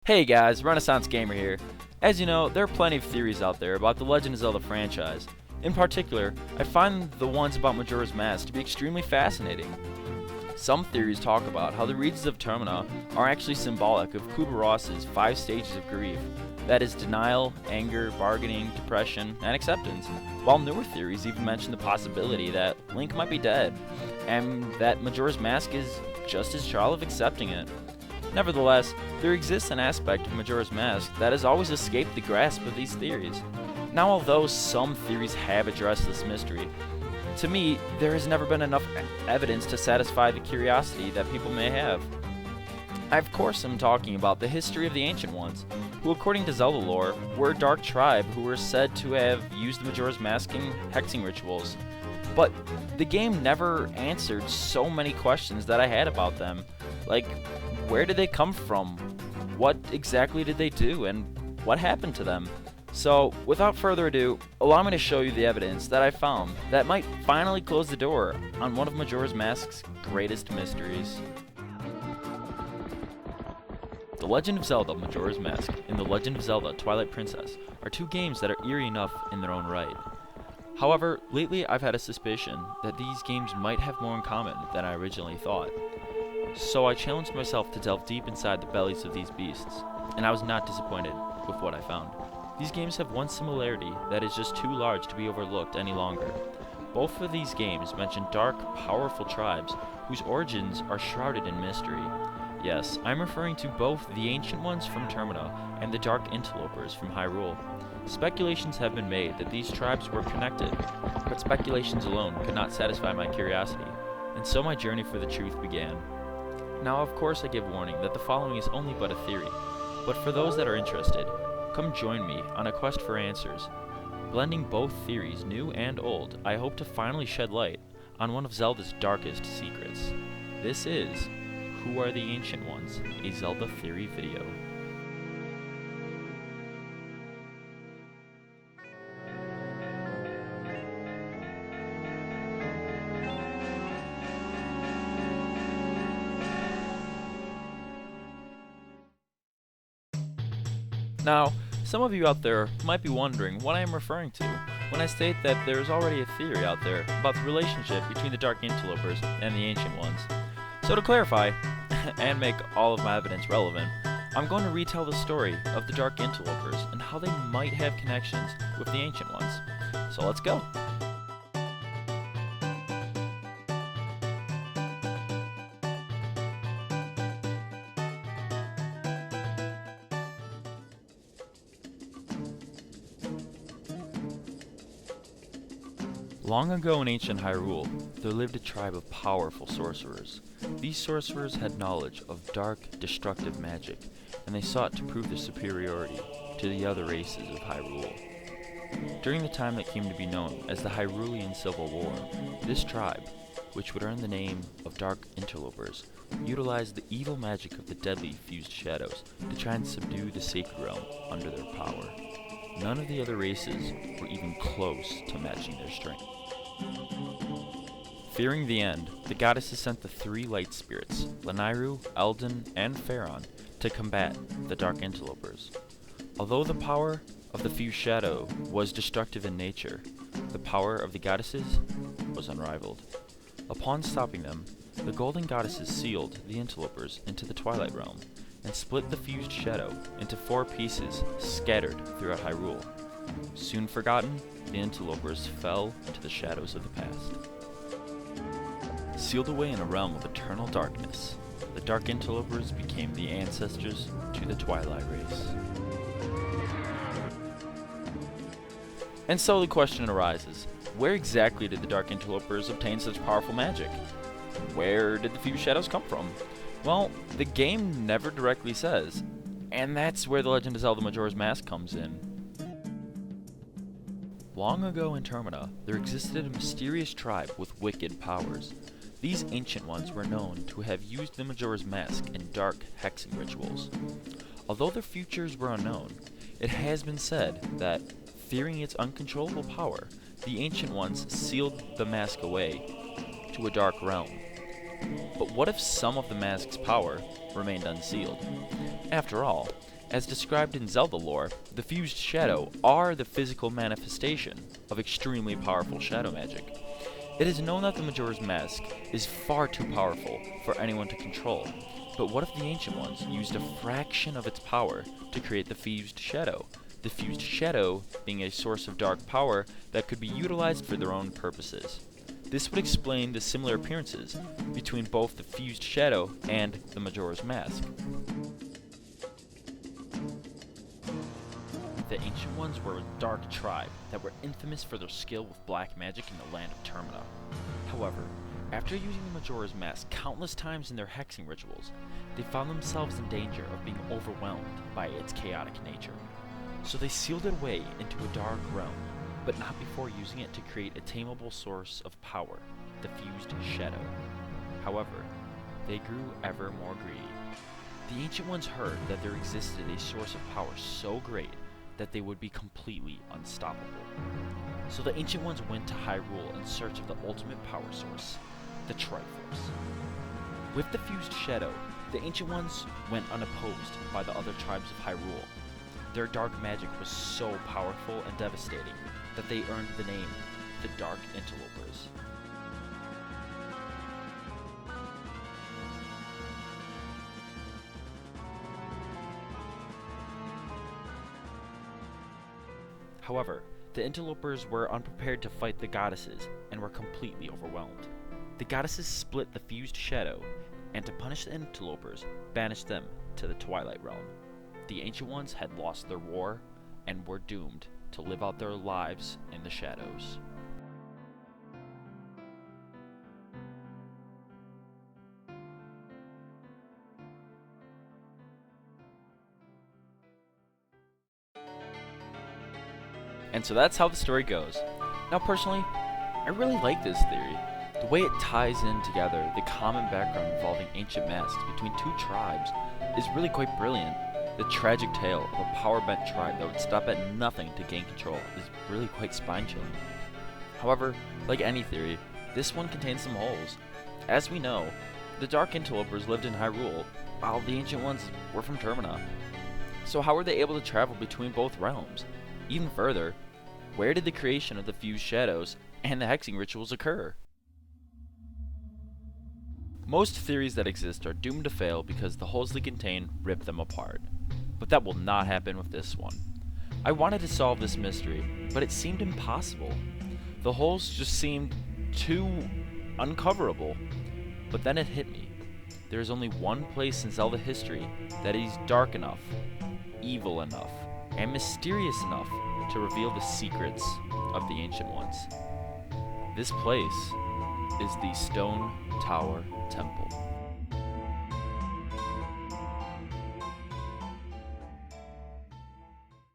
Hey guys, Renaissance Gamer here. As you know, there are plenty of theories out there about the Legend of Zelda franchise. In particular, I find the ones about Majora's Mask to be extremely fascinating. Some theories talk about how the regions of Termina are actually symbolic of Kubler-Ross's 5 stages of grief. That is denial, anger, bargaining, depression, and acceptance. While newer theories even mention the possibility that Link might be dead, and that Majora's Mask is just his trial of accepting it. Nevertheless, there exists an aspect of Majora's Mask that has always escaped the grasp of these theories. Now, although some theories have addressed this mystery, to me, there has never been enough evidence to satisfy the curiosity that people may have. I of course am talking about the history of the Ancient Ones, who according to Zelda lore, were a dark tribe who were said to have used the Majora's Mask in hexing rituals. But the game never answered so many questions that I had about them, like where did they come from? What exactly did they do? And what happened to them? So, without further ado, allow me to show you the evidence that I found that might finally close the door on one of Majora's Mask's greatest mysteries. The Legend of Zelda Majora's Mask and The Legend of Zelda Twilight Princess are two games that are eerie enough in their own right. However, lately I've had a suspicion that these games might have more in common than I originally thought. So I challenged myself to delve deep inside the bellies of these beasts, and I was not disappointed with what I found. These games have one similarity that is just too large to be overlooked any longer. Both of these games mention dark, powerful tribes whose origins are shrouded in mystery. Yes, I'm referring to both the Ancient Ones from Termina and the Dark Interlopers from Hyrule. Speculations have been made that these tribes were connected, but speculations alone could not satisfy my curiosity, and so my journey for the truth began. Now, of course, I give warning that the following is only but a theory, but for those that are interested, come join me on a quest for answers. Blending both theories, new and old, I hope to finally shed light on one of Zelda's darkest secrets. This is Who Are the Ancient Ones? A Zelda Theory video. Now, some of you out there might be wondering what I am referring to when I state that there is already a theory out there about the relationship between the Dark Interlopers and the Ancient Ones. So to clarify, and make all of my evidence relevant, I'm going to retell the story of the Dark Interlopers and how they might have connections with the Ancient Ones. So let's go! Long ago in ancient Hyrule, there lived a tribe of powerful sorcerers. These sorcerers had knowledge of dark, destructive magic, and they sought to prove their superiority to the other races of Hyrule. During the time that came to be known as the Hyrulean Civil War, this tribe, which would earn the name of Dark Interlopers, utilized the evil magic of the deadly fused shadows to try and subdue the sacred realm under their power. None of the other races were even close to matching their strength. Fearing the end, the goddesses sent the 3 light spirits, Lanayru, Eldon, and Faron, to combat the Dark Interlopers. Although the power of the fused shadow was destructive in nature, the power of the goddesses was unrivaled. Upon stopping them, the golden goddesses sealed the interlopers into the Twilight Realm, and split the fused shadow into 4 pieces scattered throughout Hyrule. Soon forgotten, the interlopers fell into the shadows of the past. Sealed away in a realm of eternal darkness, the Dark Interlopers became the ancestors to the Twilight race. And so the question arises, where exactly did the Dark Interlopers obtain such powerful magic? Where did the fused shadows come from? Well, the game never directly says, and that's where the Legend of Zelda Majora's Mask comes in. Long ago in Termina, there existed a mysterious tribe with wicked powers. These Ancient Ones were known to have used the Majora's Mask in dark hexing rituals. Although their futures were unknown, it has been said that, fearing its uncontrollable power, the Ancient Ones sealed the mask away to a dark realm. But what if some of the mask's power remained unsealed? After all, As described in Zelda lore, the fused shadow are the physical manifestation of extremely powerful shadow magic. It is known that the Majora's Mask is far too powerful for anyone to control, but what if the Ancient Ones used a fraction of its power to create the fused shadow? The fused shadow being a source of dark power that could be utilized for their own purposes. This would explain the similar appearances between both the fused shadow and the Majora's Mask. The Ancient Ones were a dark tribe that were infamous for their skill with black magic in the land of Termina. However, after using the Majora's Mask countless times in their hexing rituals, they found themselves in danger of being overwhelmed by its chaotic nature. So they sealed it away into a dark realm, but not before using it to create a tameable source of power, the fused shadow. However, they grew ever more greedy. The Ancient Ones heard that there existed a source of power so great that they would be completely unstoppable. So the Ancient Ones went to Hyrule in search of the ultimate power source, the Triforce. With the fused shadow, the Ancient Ones went unopposed by the other tribes of Hyrule. Their dark magic was so powerful and devastating that they earned the name the Dark Interlopers. However, the interlopers were unprepared to fight the goddesses and were completely overwhelmed. The goddesses split the fused shadow, and to punish the interlopers, banished them to the Twilight Realm. The Ancient Ones had lost their war and were doomed to live out their lives in the shadows. And so that's how the story goes. Now personally, I really like this theory. The way it ties in together the common background involving ancient masks between two tribes is really quite brilliant. The tragic tale of a power-bent tribe that would stop at nothing to gain control is really quite spine-chilling. However, like any theory, this one contains some holes. As we know, the Dark Interlopers lived in Hyrule, while the Ancient Ones were from Termina. So how were they able to travel between both realms? Even further, where did the creation of the fused shadows and the hexing rituals occur? Most theories that exist are doomed to fail because the holes they contain rip them apart. But that will not happen with this one. I wanted to solve this mystery, but it seemed impossible. The holes just seemed too uncoverable. But then it hit me. There is only one place in Zelda history that is dark enough, evil enough, and mysterious enough to reveal the secrets of the Ancient Ones. This place is the Stone Tower Temple.